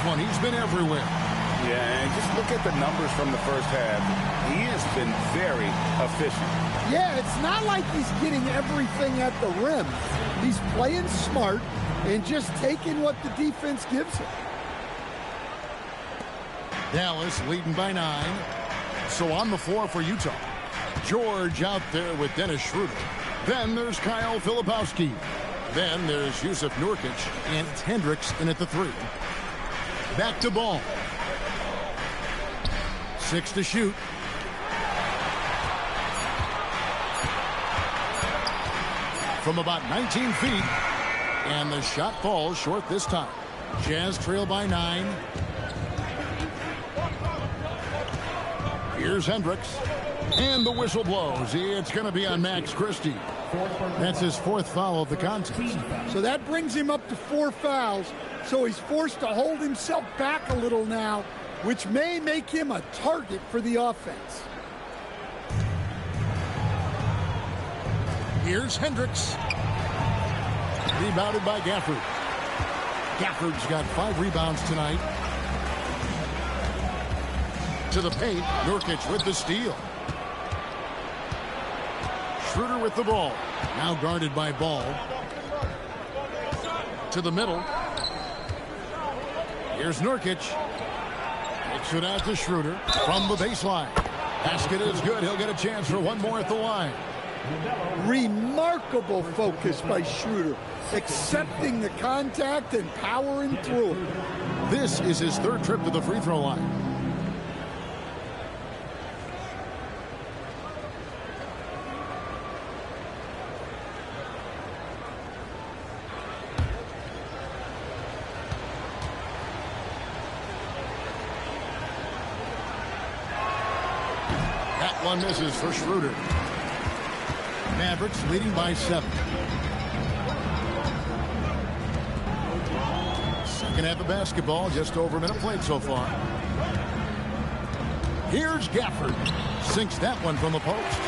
one. He's been everywhere. Yeah, and just look at the numbers from the first half. He has been very efficient. Yeah, it's not like he's getting everything at the rim. He's playing smart and just taking what the defense gives him. Dallas leading by 9. So on the floor for Utah, George out there with Dennis Schroeder. Then there's Kyle Filipowski. Then there's Yusuf Nurkic, and it's Hendricks in at the 3. Back to Ball. 6 to shoot. From about 19 feet. And the shot falls short this time. Jazz trail by 9. Here's Hendricks. And the whistle blows. It's going to be on Max Christie. That's his 4th foul of the contest. So that brings him up to 4 fouls. So he's forced to hold himself back a little now, which may make him a target for the offense. Here's Hendricks. Rebounded by Gafford. Gafford's got 5 rebounds tonight. To the paint, Nurkic with the steal. Schroeder with the ball. Now guarded by Ball. To the middle. Here's Nurkic. Takes it out to Schroeder from the baseline. Basket is good. He'll get a chance for one more at the line. Remarkable focus by Schroeder, accepting the contact and powering through it. This is his 3rd trip to the free throw line. That one misses for Schroeder. Mavericks leading by 7. Second half of basketball, just over a minute played so far. Here's Gafford. Sinks that one from the post.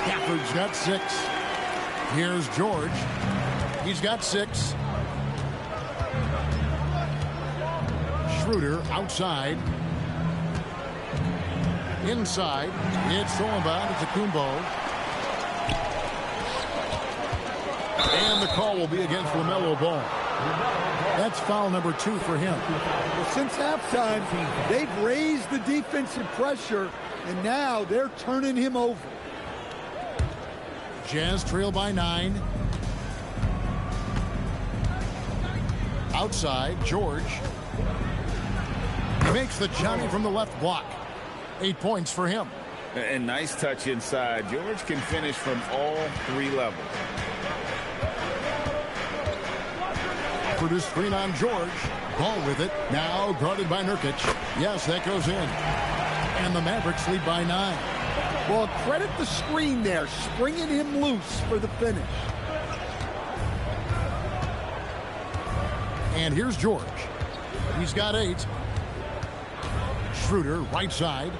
Gafford's got 6. Here's George. He's got 6. Schroeder outside. Inside. It's stolen by Antetokounmpo. And the call will be against LaMelo Ball. That's foul number 2 for him. Well, since halftime, they've raised the defensive pressure, and now they're turning him over. Jazz trail by 9. Outside, George. He makes the Johnny from the left block. 8 points for him. And nice touch inside. George can finish from all 3 levels. For the screen on George. Ball with it. Now guarded by Nurkic. Yes, that goes in. And the Mavericks lead by 9. Well, credit the screen there, springing him loose for the finish. And here's George. He's got 8. Schroeder, right side.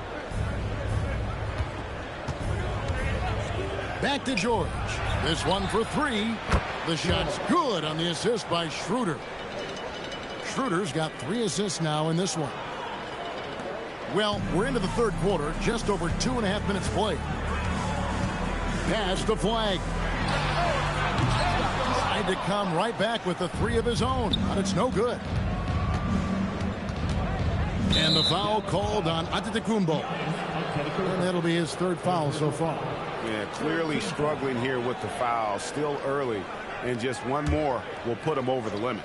Back to George. This one for 3. The shot's good on the assist by Schroeder. Schroeder's got 3 assists now in this one. Well, we're into the 3rd quarter, just over 2.5 minutes played. Pass to Flag. Tried to come right back with the 3 of his own, but it's no good. And the foul called on Antetokounmpo. And that'll be his 3rd foul so far. Yeah, clearly struggling here with the foul. Still early, and just one more will put him over the limit.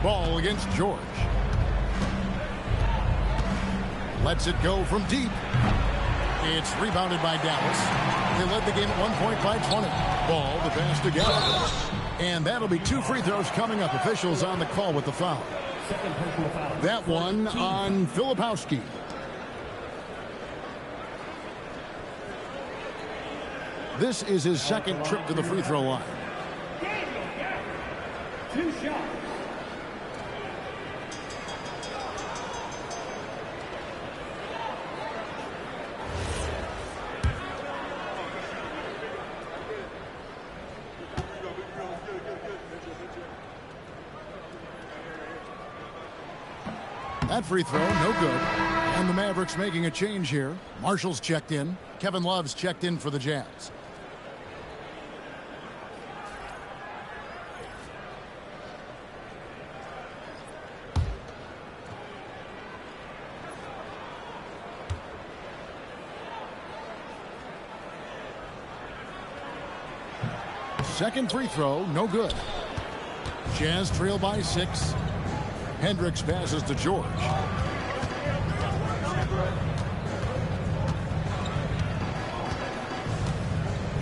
Ball against George. Lets it go from deep. It's rebounded by Dallas. They led the game at 1 point by 20. Ball, the pass to Gallo. And that'll be 2 free throws coming up. Officials on the call with the foul. That one on Filipowski. This is his 2nd trip to the free throw line. 2 shots. That free throw, no good. And the Mavericks making a change here. Marshall's checked in. Kevin Love's checked in for the Jazz. Second free throw, no good. Jazz trail by 6. Hendricks passes to George.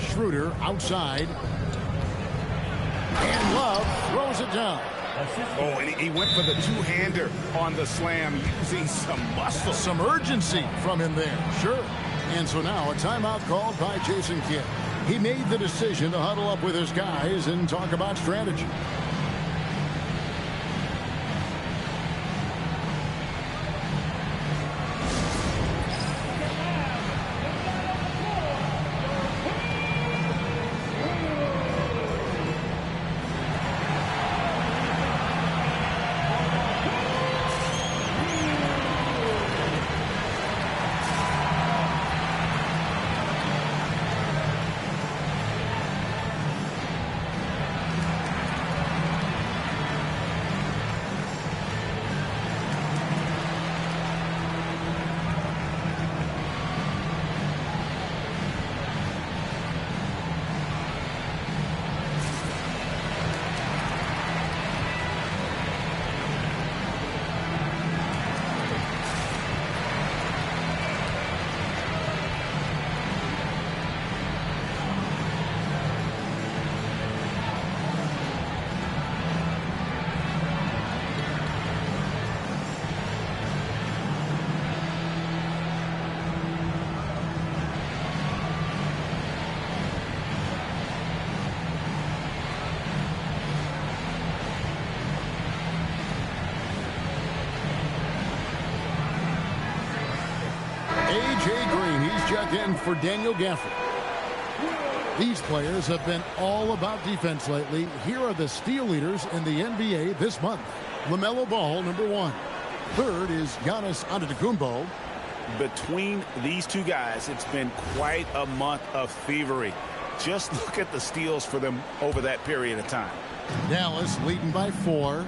Schroeder outside. And Love throws it down. Oh, and he went for the two-hander on the slam, using some muscle. Some urgency from him there, sure. And so now a timeout called by Jason Kidd. He made the decision to huddle up with his guys and talk about strategy. A.J. Green, he's checked in for Daniel Gafford. These players have been all about defense lately. Here are the steal leaders in the NBA this month. LaMelo Ball, number 1. Third is Giannis Antetokounmpo. Between these two guys, it's been quite a month of thievery. Just look at the steals for them over that period of time. Dallas leading by 4.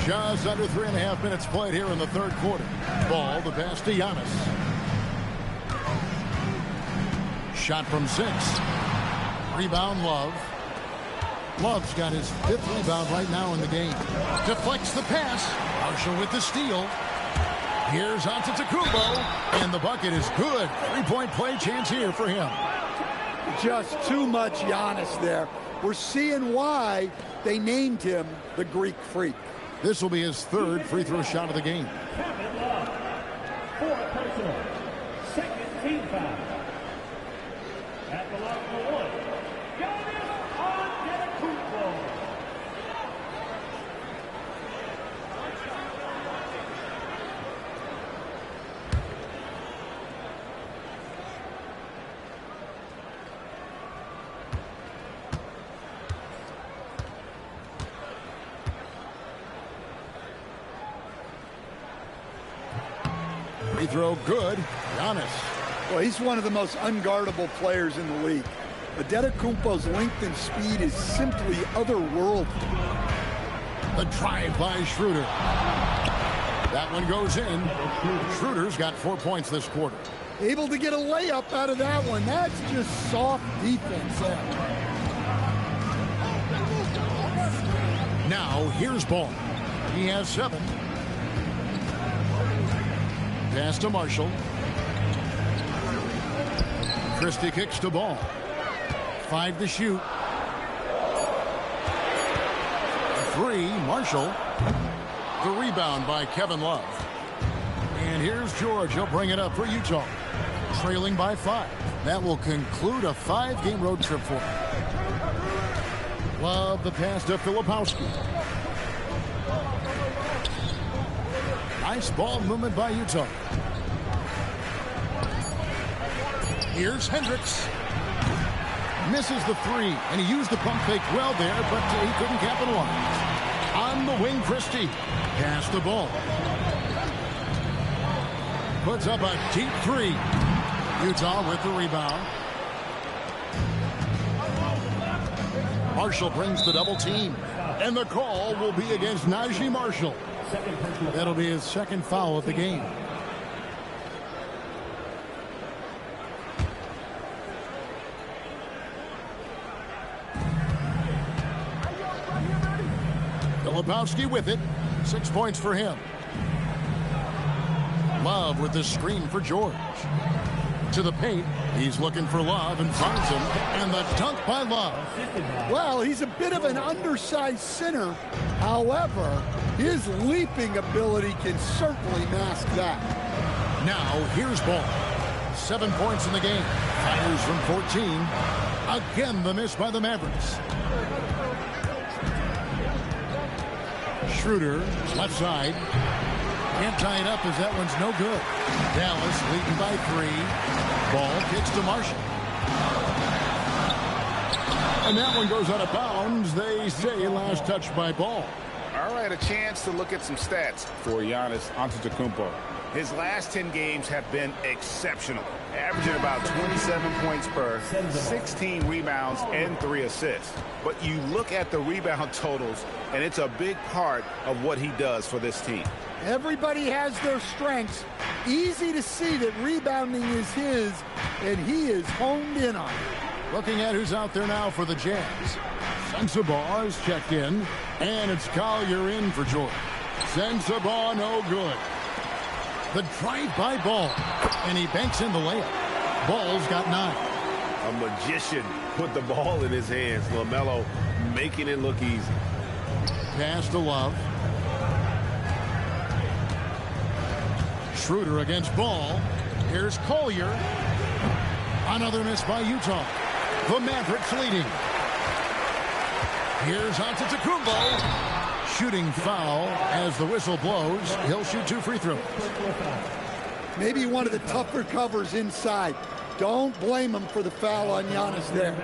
Just under 3.5 minutes played here in the third quarter. Ball, the pass to Giannis. Shot from 6. Rebound, Love. Love's got his 5th rebound right now in the game. Deflects the pass. Marshall with the steal. Here's Antetokounmpo, and the bucket is good. 3-point play chance here for him. Just too much Giannis there. We're seeing why they named him the Greek Freak. This will be his 3rd free throw shot of the game. Kevin Love, 4 personal, 2nd team foul. At the line for 1, Giannis Antetokounmpo. Free throw good. Giannis. Well, he's one of the most unguardable players in the league. Antetokounmpo's length and speed is simply otherworldly. The drive by Schroeder. That one goes in. Schroeder's got 4 points this quarter. Able to get a layup out of that one. That's just soft defense there. Now, here's Ball. He has 7. Pass to Marshall. Christie kicks to Ball. 5 to shoot. 3, Marshall. The rebound by Kevin Love. And here's George. He'll bring it up for Utah. Trailing by 5. That will conclude a 5-game road trip for him. Love the pass to Filipowski. Nice ball movement by Utah. Here's Hendricks. Misses the 3, and he used the pump fake well there, but he couldn't capitalize. On the wing, Christie. Pass the ball. Puts up a deep three. Utah with the rebound. Marshall brings the double team. And the call will be against Najee Marshall. That'll be his second foul of the game. Filipowski with it. 6 points for him. Love with the screen for George. To the paint. He's looking for Love and finds him. And the dunk by Love. Well, he's a bit of an undersized center. However, his leaping ability can certainly mask that. Now, here's Ball. 7 points in the game. Fires from 14. Again, the miss by the Mavericks. Schroeder, left side. Can't tie it up as that one's no good. Dallas leading by 3. Ball kicks to Marshall. And that one goes out of bounds. They say last touch by Ball. All right, a chance to look at some stats for Giannis Antetokounmpo. His last 10 games have been exceptional, averaging about 27 points per, 16 rebounds, and 3 assists. But you look at the rebound totals, and it's a big part of what he does for this team. Everybody has their strengths. Easy to see that rebounding is his, and he is honed in on it. Looking at who's out there now for the Jazz. Sensabaugh is checked in, and it's Collier in for George. Sensabaugh no good. The drive-by Ball, and he banks in the layup. Ball's got 9. A magician put the ball in his hands. LaMelo making it look easy. Pass to Love. Schroeder against Ball. Here's Collier. Another miss by Utah. The Mavericks leading. Here's Antetokounmpo. Shooting foul as the whistle blows. He'll shoot 2 free throws. Maybe one of the tougher covers inside. Don't blame him for the foul on Giannis there.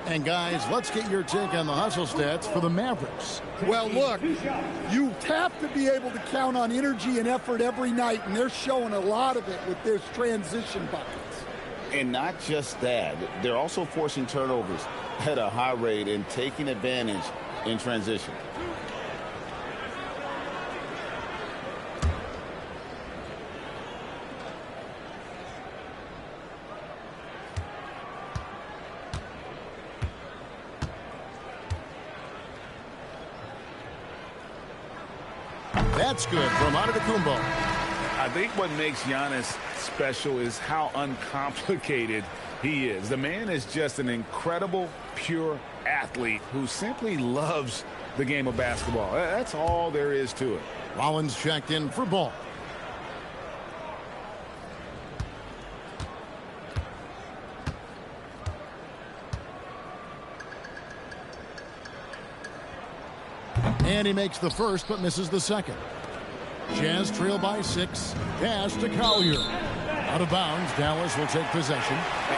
And guys, let's get your take on the hustle stats for the Mavericks. Well, look, you have to be able to count on energy and effort every night, and they're showing a lot of it with their transition buckets. And not just that, they're also forcing turnovers at a high rate and taking advantage in transition. That's good from Antetokounmpo. I think what makes Giannis special is how uncomplicated he is. The man is just an incredible, pure athlete who simply loves the game of basketball. That's all there is to it. Rollins checked in for Ball. And he makes the first but misses the second. Jazz trail by 6. Pass to Collier. Out of bounds. Dallas will take possession.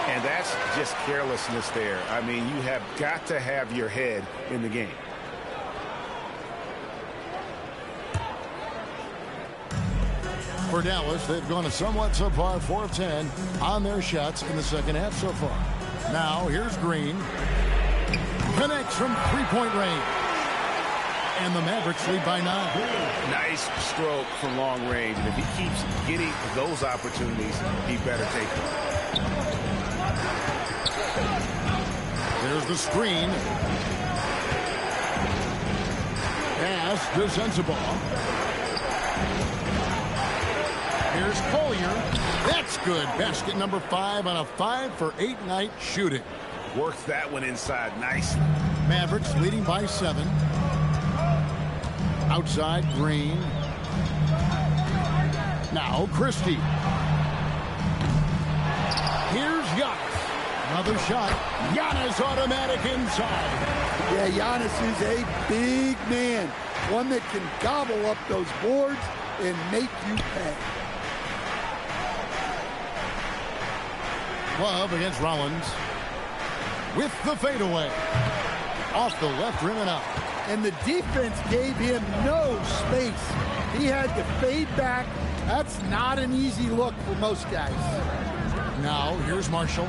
And that's just carelessness there. I mean, you have got to have your head in the game. For Dallas, they've gone a somewhat subpar 4 of 10 on their shots in the second half so far. Now, here's Green. Connects from 3-point range. And the Mavericks lead by 9. Nice stroke from long range. And if he keeps getting those opportunities, he better take them. There's the screen. Pass to Sensabaugh. Here's Collier. That's good. Basket number 5 on a 5 for 8 night shooting. Worked that one inside nicely. Mavericks leading by 7. Outside, Green. Now, Christie. Here's Giannis. Another shot. Giannis automatic inside. Yeah, Giannis is a big man. One that can gobble up those boards and make you pay. Love against Rollins. With the fadeaway. Off the left rim and out. and the defense gave him no space. He had to fade back. That's not an easy look for most guys. Now, here's Marshall.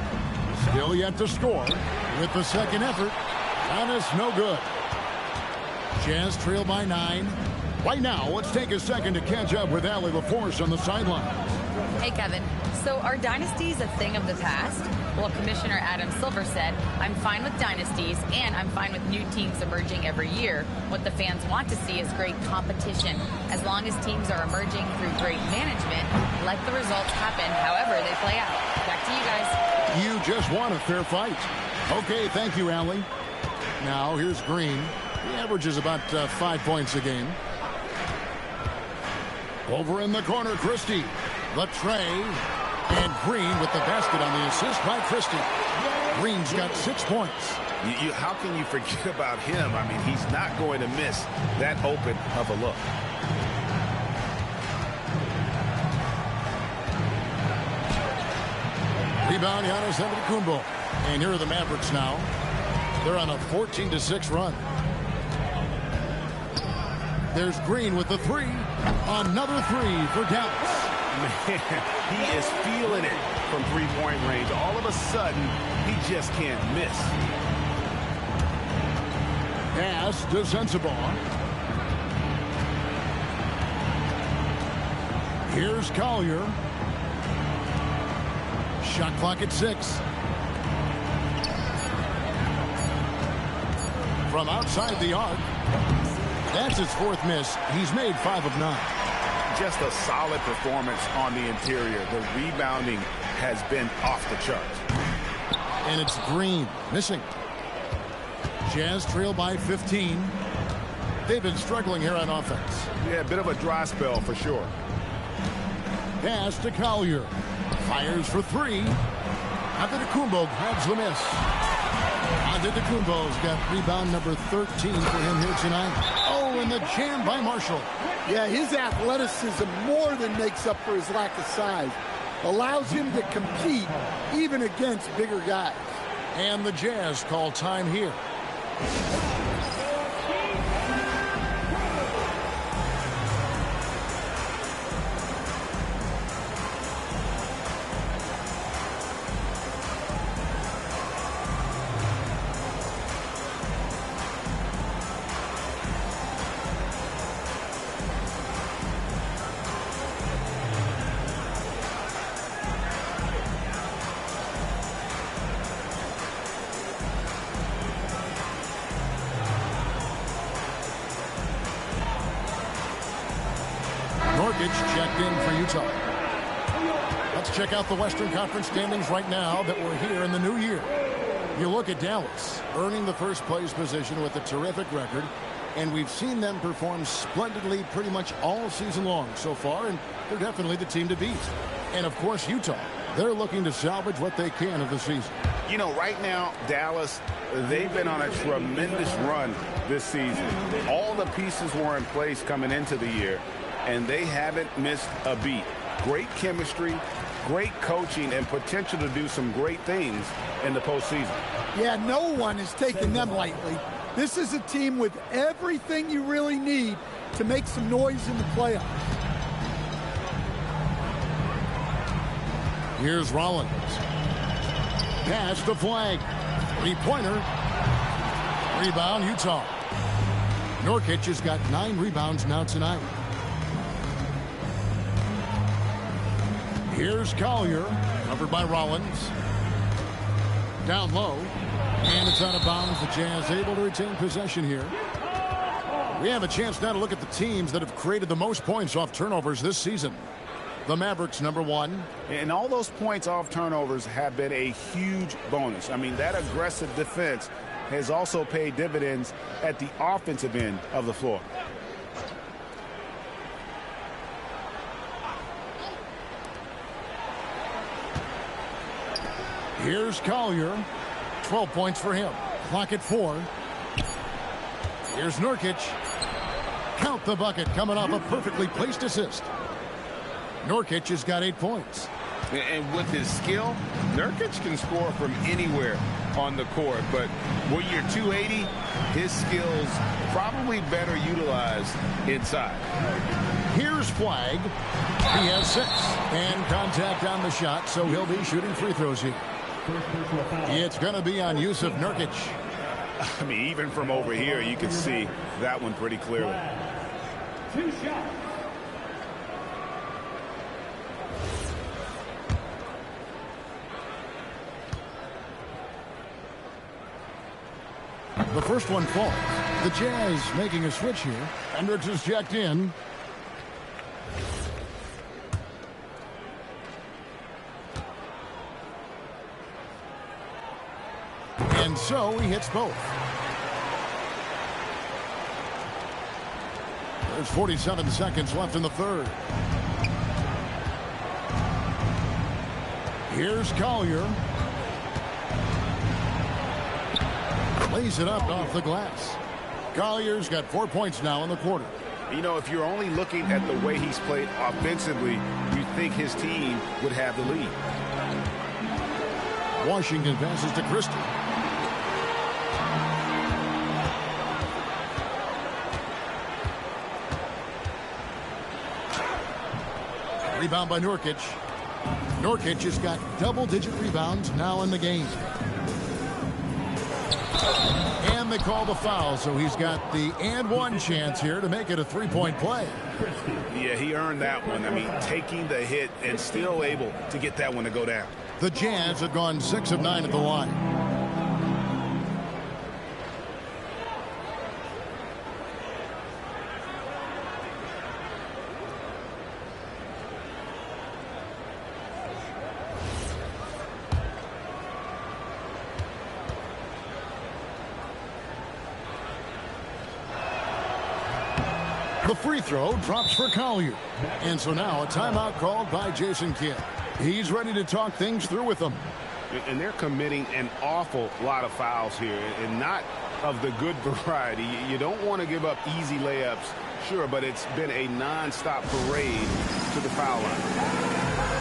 Still yet to score with the second effort. And it's no good. Jazz trail by 9. Right now, let's take a second to catch up with Allie LaForce on the sideline. Hey, Kevin. So are dynasties a thing of the past? Well, Commissioner Adam Silver said, I'm fine with dynasties, and I'm fine with new teams emerging every year. What the fans want to see is great competition. As long as teams are emerging through great management, let the results happen however they play out. Back to you guys. You just won a fair fight. Okay, thank you, Allie. Now, here's Green. He averages about 5 points a game. Over in the corner, Christie. The tray. And Green with the basket on the assist by Christie. Green's got 6 points. How can you forget about him? I mean, he's not going to miss that open of a look. Rebound, Giannis Antetokounmpo. And here are the Mavericks now. They're on a 14-6 run. There's Green with the 3. Another 3 for Dallas. Man, he is feeling it from three-point range. All of a sudden, he just can't miss. Pass to Sensabaugh. Here's Collier. Shot clock at 6. From outside the arc. That's his 4th miss. He's made 5 of 9. Just a solid performance on the interior. The rebounding has been off the charts. And it's Green missing. Jazz trail by 15. They've been struggling here on offense. Yeah, a bit of a dry spell for sure. Pass to Collier. Fires for 3. Antetokounmpo grabs the miss. Antetokounmpo's got rebound number 13 for him here tonight. Oh, and the jam by Marshall. Yeah, his athleticism more than makes up for his lack of size. Allows him to compete even against bigger guys. And the Jazz call time here. Checked in for Utah. Let's check out the Western Conference standings right now that we're here in the new year. You look at Dallas, earning the first place position with a terrific record, and we've seen them perform splendidly pretty much all season long so far, and they're definitely the team to beat. And, of course, Utah, they're looking to salvage what they can of the season. You know, right now, Dallas, they've been on a tremendous run this season. All the pieces were in place coming into the year, and they haven't missed a beat. Great chemistry, great coaching, and potential to do some great things in the postseason. Yeah, no one is taking them lightly. This is a team with everything you really need to make some noise in the playoffs. Here's Rollins. Pass to Flag. 3-pointer. Rebound, Utah. Nurkic has got 9 rebounds now tonight. Here's Collier, covered by Rollins. Down low, and it's out of bounds. The Jazz able to retain possession here. We have a chance now to look at the teams that have created the most points off turnovers this season. The Mavericks, number 1. And all those points off turnovers have been a huge bonus. I mean, that aggressive defense has also paid dividends at the offensive end of the floor. Here's Collier. 12 points for him. Clock at 4. Here's Nurkic. Count the bucket coming off a perfectly placed assist. Nurkic has got 8 points. And with his skill, Nurkic can score from anywhere. on the court. But when you're 280, his skills probably better utilized inside. Here's Flagg. He has 6. And contact on the shot, so he'll be shooting free throws here. It's going to be on Jusuf Nurkic. I mean, even from over here, you can see that one pretty clearly. 2 shots. The first one falls. The Jazz making a switch here. Hendricks is checked in. And so he hits both. There's 47 seconds left in the third. Here's Collier. Lays it up off the glass. Collier's got 4 points now in the quarter. You know, if you're only looking at the way he's played offensively, you think his team would have the lead. Washington passes to Christie. Rebound by Nurkic. Nurkic has got double-digit rebounds now in the game. And they call the foul, so he's got the and-one chance here to make it a three-point play. Yeah, he earned that one. I mean, taking the hit and still able to get that one to go down. The Jazz have gone 6 of 9 at the line. The free throw drops for Collier. And so now a timeout called by Jason Kidd. He's ready to talk things through with them. And they're committing an awful lot of fouls here, and not of the good variety. You don't want to give up easy layups, sure, but it's been a non-stop parade to the foul line.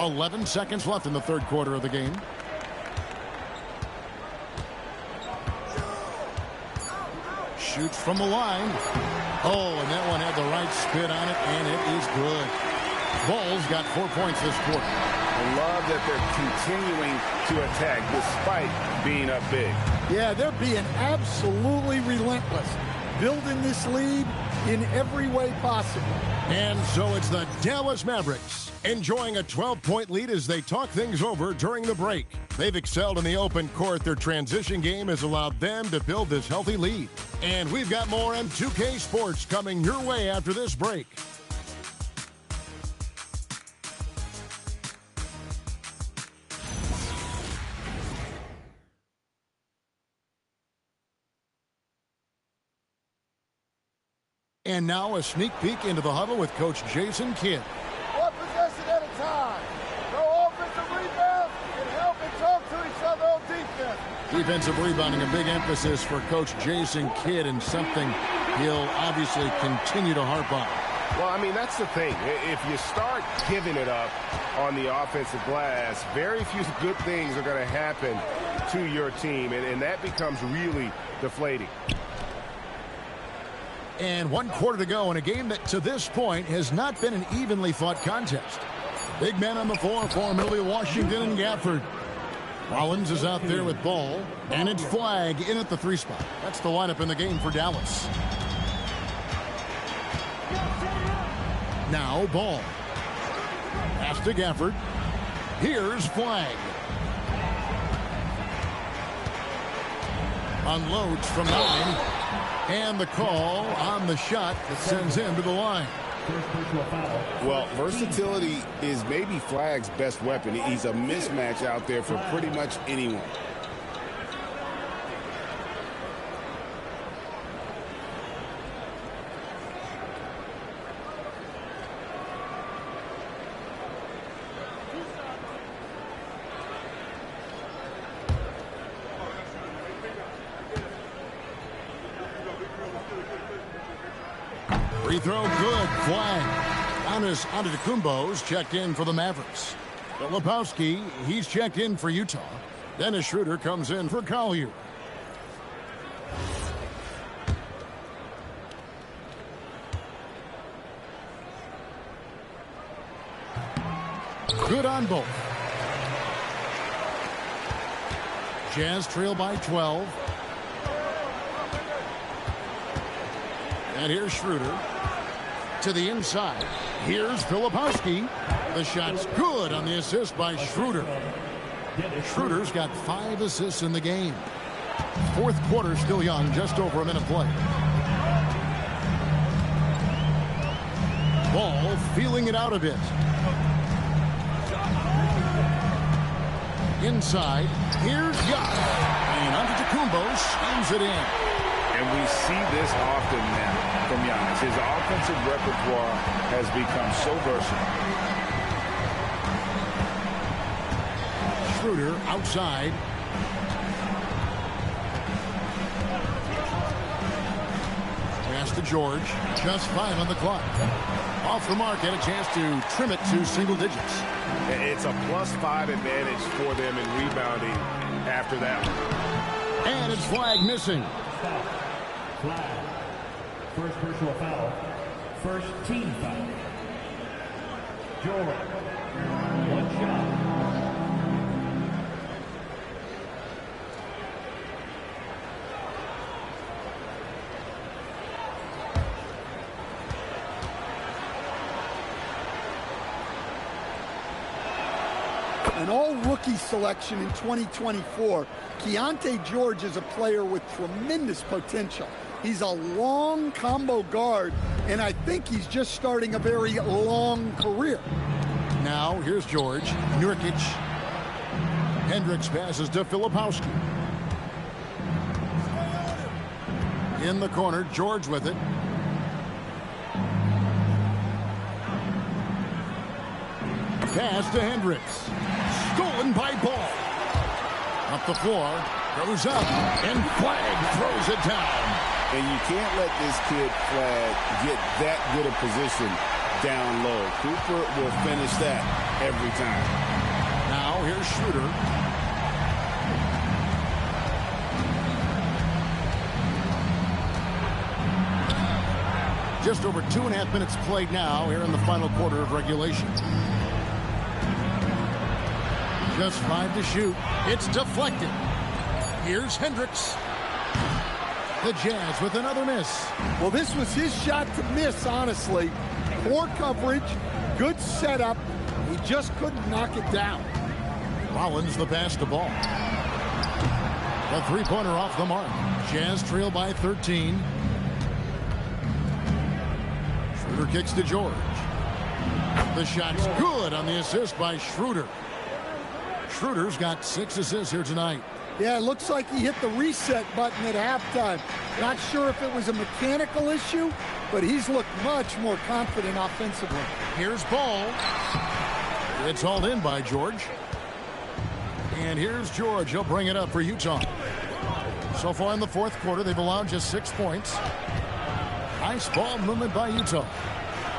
.11 seconds left in the third quarter of the game. Shoots from the line. Oh, and that one had the right spin on it, and it is good. Bulls got 4 points this quarter. I love that they're continuing to attack despite being up big. Yeah, they're being absolutely relentless, building this lead in every way possible. And so it's the Dallas Mavericks enjoying a 12-point lead as they talk things over during the break. They've excelled in the open court. Their transition game has allowed them to build this healthy lead. And we've got more M2K Sports coming your way after this break. And now a sneak peek into the huddle with Coach Jason Kidd. One possession at a time. No offensive rebound and help and talk to each other on defense. Defensive rebounding, a big emphasis for Coach Jason Kidd, and something he'll obviously continue to harp on. Well, I mean, that's the thing. If you start giving it up on the offensive glass, very few good things are going to happen to your team, and that becomes really deflating. And 1 quarter to go in a game that to this point has not been an evenly fought contest. Big man on the floor for Millie Washington and Gafford. Rollins is out there with ball, and it's Flag in at the 3 spot. That's the lineup in the game for Dallas. Now Ball. Pass to Gafford. Here's Flag. Unloads from 9. And the call on the shot that sends him to the line. Well, versatility is maybe Flag's best weapon. He's a mismatch out there for pretty much anyone. Free throw good. Flag. Giannis Antetokounmpo's checked in for the Mavericks. Filipowski, he's checked in for Utah. Dennis Schroeder comes in for Collier. Good on both. Jazz trail by 12. And here's Schroeder to the inside. Here's Filipowski. The shot's good on the assist by Schroeder. Schroeder's got 5 assists in the game. Fourth quarter still young, just over a minute play. Ball feeling it out a bit. Inside, here's Yacht. And Antetokounmpo slams it in. And we see this often now from Giannis. His offensive repertoire has become so versatile. Schroeder outside. Pass to George. Just 5 on the clock. Off the mark, and a chance to trim it to single digits. It's a +5 advantage for them in rebounding after that one. And it's Flag missing. Flag. First personal foul. First team foul. George. 1 shot. An all-rookie selection in 2024. Keontae George is a player with tremendous potential. He's a long combo guard, and I think he's just starting a very long career. Now, here's George. Nurkic. Hendricks passes to Filipowski. In the corner, George with it. Pass to Hendricks. Stolen by Ball. Up the floor. Goes up. And Flag throws it down. And you can't let this kid Flag get that good a position down low. Cooper will finish that every time. Now here's Schroeder. Just over 2.5 minutes played now here in the final quarter of regulation. Just 5 to shoot. It's deflected. Here's Hendricks. The Jazz with another miss. Well, this was his shot to miss, honestly. Poor coverage, good setup. He just couldn't knock it down. Rollins the pass to Ball. The three-pointer off the mark. Jazz trail by 13. Schroeder kicks to George. The shot's good on the assist by Schroeder. Schroeder's got 6 assists here tonight. Yeah, it looks like he hit the reset button at halftime. Not sure if it was a mechanical issue, but he's looked much more confident offensively. Here's Ball. It's hauled in by George. And here's George. He'll bring it up for Utah. So far in the fourth quarter, they've allowed just 6 points. Nice ball movement by Utah.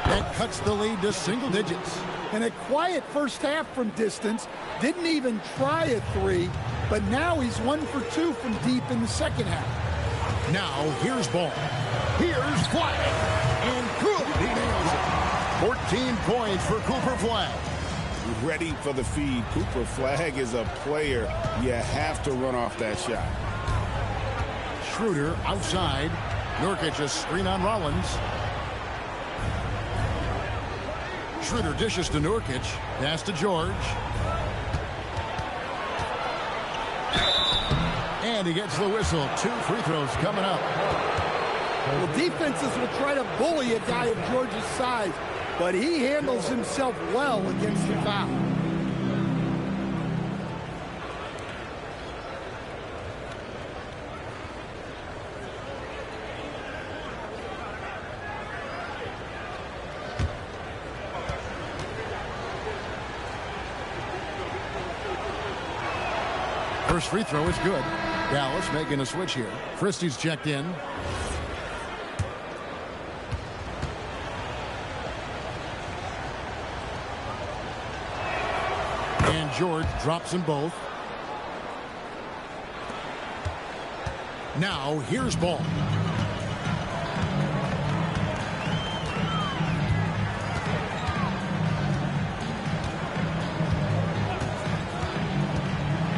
That cuts the lead to single digits. And a quiet first half from distance. Didn't even try a 3, but now he's 1 for 2 from deep in the second half. Now here's Ball. Here's Flag. And good. He nails it. 14 points for Cooper Flag. ready for the feed. Cooper Flag is a player. You have to run off that shot. Schroeder outside. Nurkic a screen on Rollins. Schroeder dishes to Nurkic. Pass to George. And he gets the whistle. 2 free throws coming up. Well, defenses will try to bully a guy of George's size, but he handles himself well against the foul. First free throw is good. Dallas making a switch here. Christie's checked in. And George drops them both. Now here's Ball.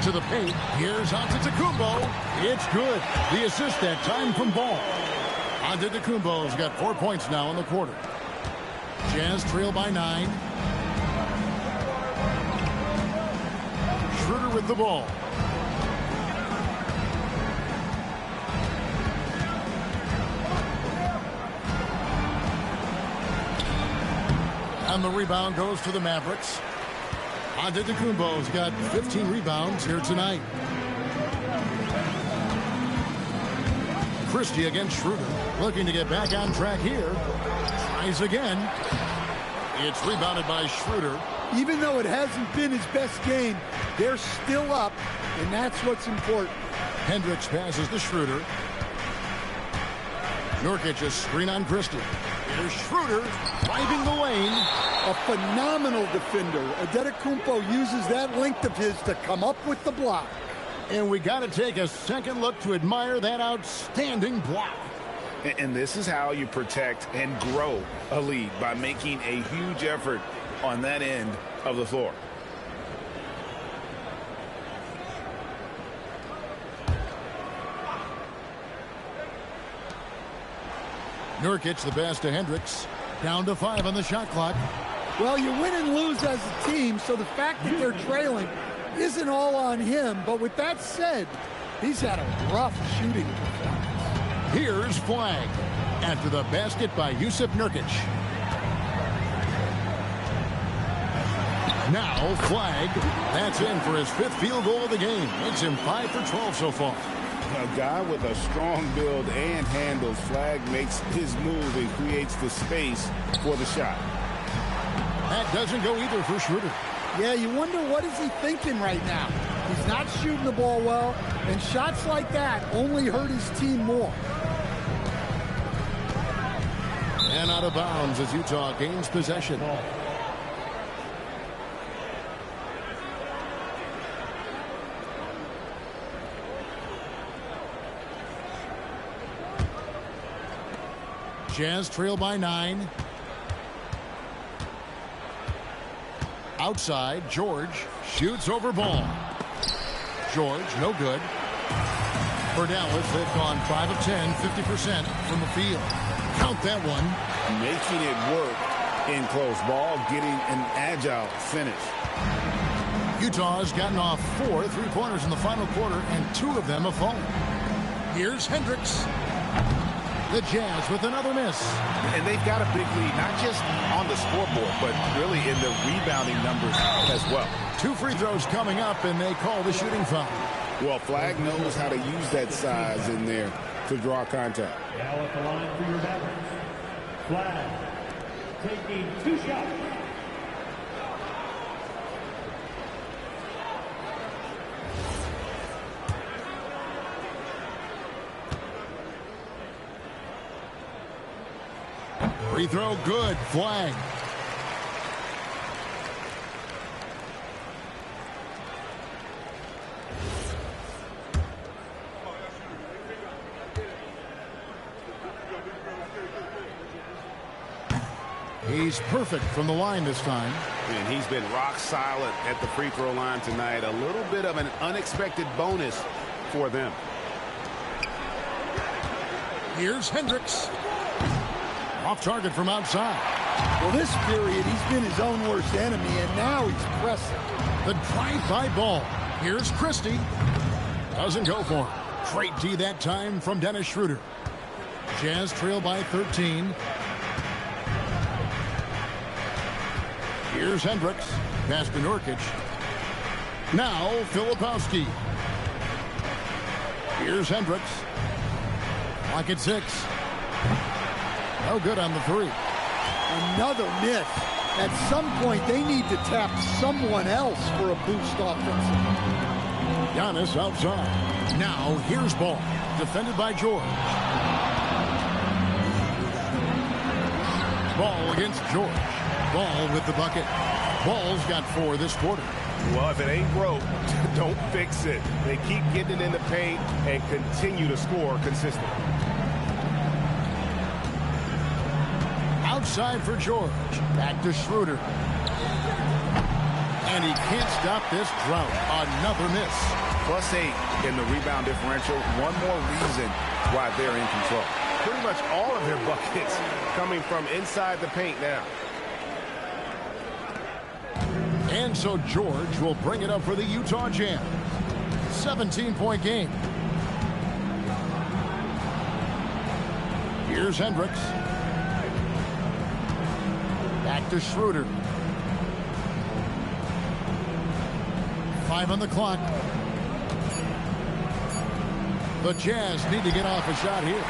To the paint. Here's Antetokounmpo. It's good. The assist that time from Ball. Antetokounmpo's got 4 points now in the quarter. Jazz trail by 9. Schroeder with the ball. And the rebound goes to the Mavericks. Antetokounmpo's got 15 rebounds here tonight. Christie against Schroeder. Looking to get back on track here. Tries again. It's rebounded by Schroeder. Even though it hasn't been his best game, they're still up, and that's what's important. Hendricks passes to Schroeder. Nurkic a screen on Christie. Here's Schroeder driving the lane. A phenomenal defender. Antetokounmpo uses that length of his to come up with the block. And we got to take a second look to admire that outstanding block. And this is how you protect and grow a lead, by making a huge effort on that end of the floor. Nurkic the pass to Hendricks. Down to 5 on the shot clock. Well, you win and lose as a team, so the fact that they're trailing isn't all on him. But with that said, he's had a rough shooting performance. Here's Flag after the basket by Jusuf Nurkic. Now Flag. That's in for his 5th field goal of the game. Makes him 5 for 12 so far. A guy with a strong build and handles. Flag makes his move and creates the space for the shot. That doesn't go either for Schroeder. Yeah, you wonder what is he thinking right now. He's not shooting the ball well, and shots like that only hurt his team more. And out of bounds as Utah gains possession. Jazz trail by 9. Outside, George shoots over Ball. George, no good. For Dallas, they've gone 5 of 10, 50% from the field. Count that one. Making it work in close. Ball getting an agile finish. Utah has gotten off 4 3-pointers in the final quarter, and 2 of them have fallen. Here's Hendricks. The Jazz with another miss. And they've got a big lead, not just on the scoreboard, but really in the rebounding numbers as well. 2 free throws coming up, and they call the shooting foul. Well, Flag knows how to use that size in there to draw contact. Now at the line for your Mavericks. Flag taking 2 shots. Free throw good. Flag. He's perfect from the line this time. And he's been rock solid at the free throw line tonight. A little bit of an unexpected bonus for them. Here's Hendricks. Off target from outside. Well, this period, he's been his own worst enemy, and now he's pressing. The drive-by ball. Here's Christie. Doesn't go for him. Great D that time from Dennis Schroeder. Jazz trail by 13. Here's Hendricks. Pass to Nurkic. Now Filipowski. Here's Hendricks. Clock at 6. No good on the 3. Another miss. At some point, they need to tap someone else for a boost offensively. Giannis outside. Now here's Ball. Defended by George. Ball against George. Ball with the bucket. Ball's got 4 this quarter. Well, if it ain't broke, don't fix it. They keep getting it in the paint and continue to score consistently. Outside for George. Back to Schroeder. And he can't stop this drought. Another miss. +8 in the rebound differential. One more reason why they're in control. Pretty much all of their buckets coming from inside the paint now. And so George will bring it up for the Utah Jazz. 17-point game. Here's Hendricks. Back to Schroeder. 5 on the clock. The Jazz need to get off a shot here.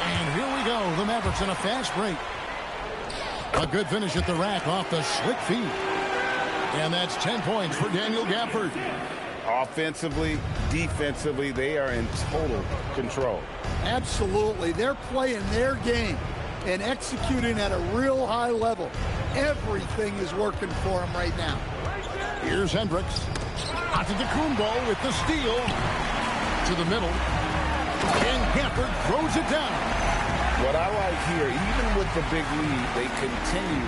And here we go. The Mavericks in a fast break. A good finish at the rack off the slick feed. And that's 10 points for Daniel Gafford. Offensively, defensively, they are in total control. Absolutely. They're playing their game and executing at a real high level. Everything is working for them right now. Here's Hendricks. Antetokounmpo with the steal. To the middle. And Gafford throws it down. What I like here, even with the big lead, they continue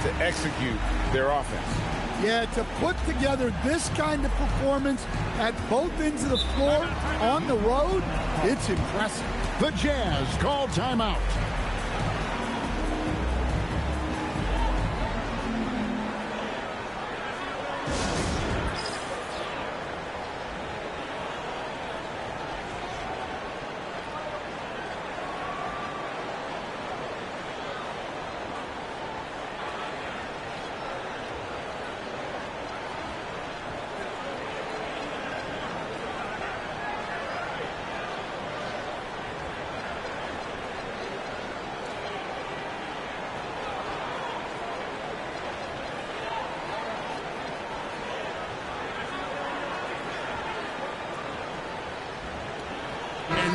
to execute their offense. Yeah, to put together this kind of performance at both ends of the floor on the road, it's impressive. The Jazz call timeout.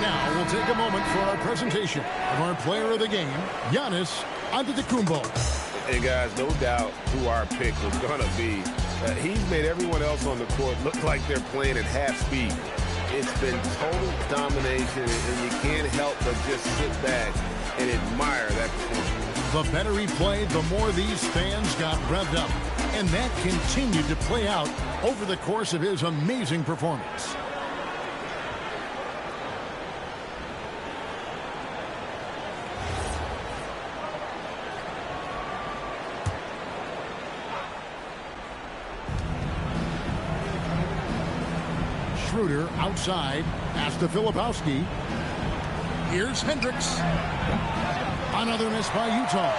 Now we'll take a moment for our presentation of our player of the game, Giannis Antetokounmpo. Hey guys, no doubt who our pick was going to be. He's made everyone else on the court look like they're playing at half speed. It's been total domination, and you can't help but just sit back and admire that performance. The better he played, the more these fans got revved up. And that continued to play out over the course of his amazing performance. Schroeder outside. Pass to Filipowski. Here's Hendricks. Another miss by Utah.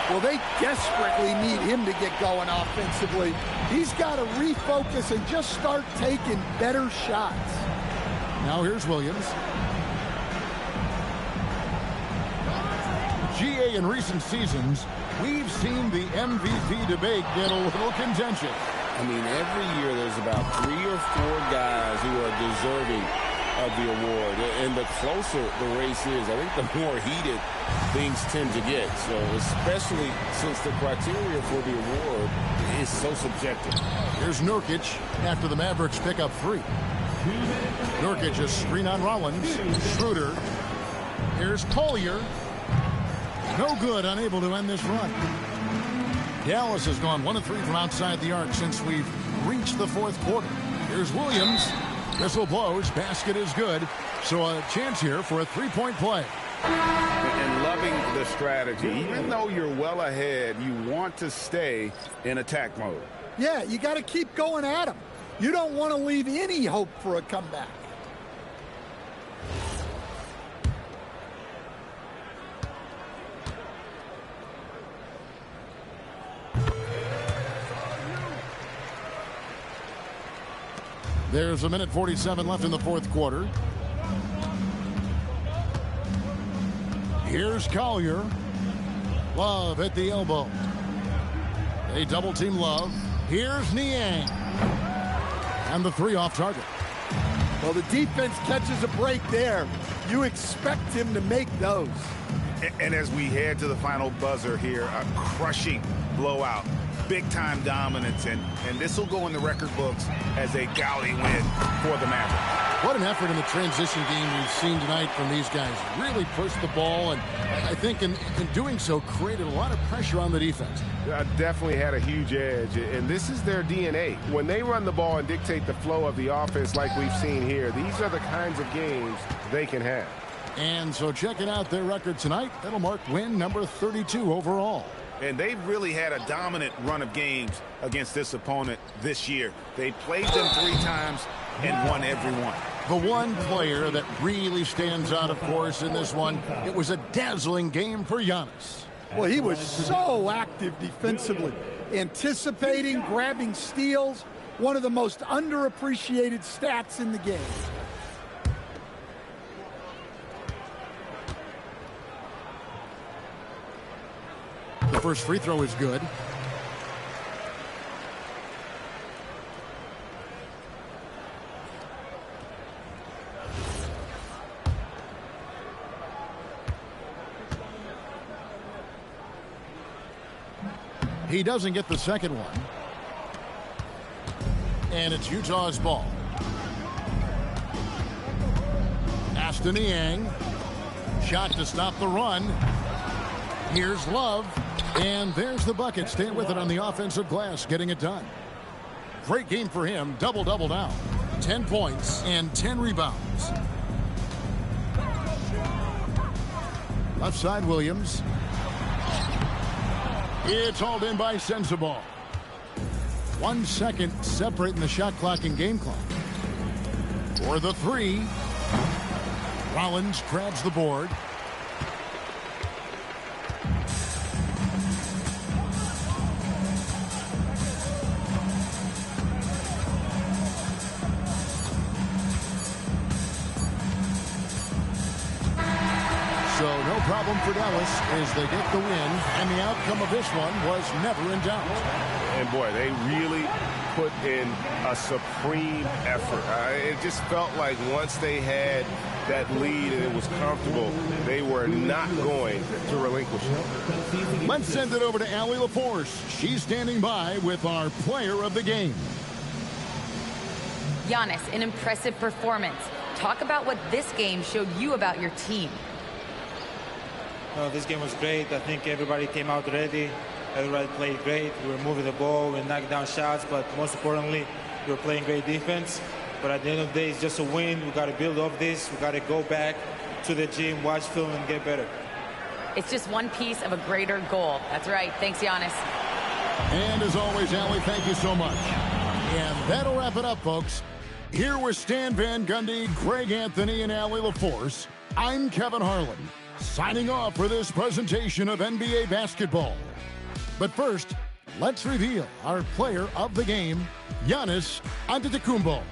Well, they desperately need him to get going offensively. He's got to refocus and just start taking better shots. Now here's Williams. GA, in recent seasons, we've seen the MVP debate get a little contentious. I mean, every year there's about 3 or 4 guys who are deserving of the award. And the closer the race is, I think the more heated things tend to get. So especially since the criteria for the award is so subjective. Here's Nurkic after the Mavericks pick up 3. Nurkic a screen on Rollins. Schroeder. Here's Collier. No good, unable to end this run. Dallas has gone 1 of 3 from outside the arc since we've reached the fourth quarter. Here's Williams. Whistle blows. Basket is good. So a chance here for a three-point play. And loving the strategy. Even though you're well ahead, you want to stay in attack mode. Yeah, you got to keep going at them. You don't want to leave any hope for a comeback. There's 1:47 left in the fourth quarter. Here's Collier. Love at the elbow. They double team Love. Here's Niang. And the three off target. Well, the defense catches a break there. You expect him to make those. And as we head to the final buzzer here, a crushing blowout. Big-time dominance, and this will go in the record books as a gaudy win for the Mavericks. What an effort in the transition game we've seen tonight from these guys. Really pushed the ball, and I think in doing so created a lot of pressure on the defense. Definitely had a huge edge, and this is their DNA. When they run the ball and dictate the flow of the offense like we've seen here, these are the kinds of games they can have. And so checking out their record tonight, that'll mark win number 32 overall. And they've really had a dominant run of games against this opponent this year. They played them 3 times and won every one. The one player that really stands out, of course, in this one, it was a dazzling game for Giannis. Well, he was so active defensively, anticipating, grabbing steals, one of the most underappreciated stats in the game. The first free throw is good. He doesn't get the second one. And it's Utah's ball. Ashton Niang. Shot to stop the run. Here's Love. And there's the bucket. Staying with it on the offensive glass, getting it done. Great game for him. Double-double now. 10 points and 10 rebounds. Left side, Williams. It's hauled in by Sensabaugh. 1 second separating the shot clock and game clock. For the three. Rollins grabs the board. So no problem for Dallas as they get the win, and the outcome of this one was never in doubt. And boy, they really put in a supreme effort. It just felt like once they had that lead and it was comfortable, they were not going to relinquish it. Let's send it over to Allie LaForce. She's standing by with our player of the game. Giannis, an impressive performance. Talk about what this game showed you about your team. This game was great. I think everybody came out ready. Everybody played great. We were moving the ball. We knocked down shots. But most importantly, we were playing great defense. But at the end of the day, it's just a win. We got to build off this. We got to go back to the gym, watch film, and get better. It's just one piece of a greater goal. That's right. Thanks, Giannis. And as always, Allie, thank you so much. And that'll wrap it up, folks. Here with Stan Van Gundy, Greg Anthony, and Allie LaForce, I'm Kevin Harlan, signing off for this presentation of NBA basketball. But first, let's reveal our player of the game, Giannis Antetokounmpo.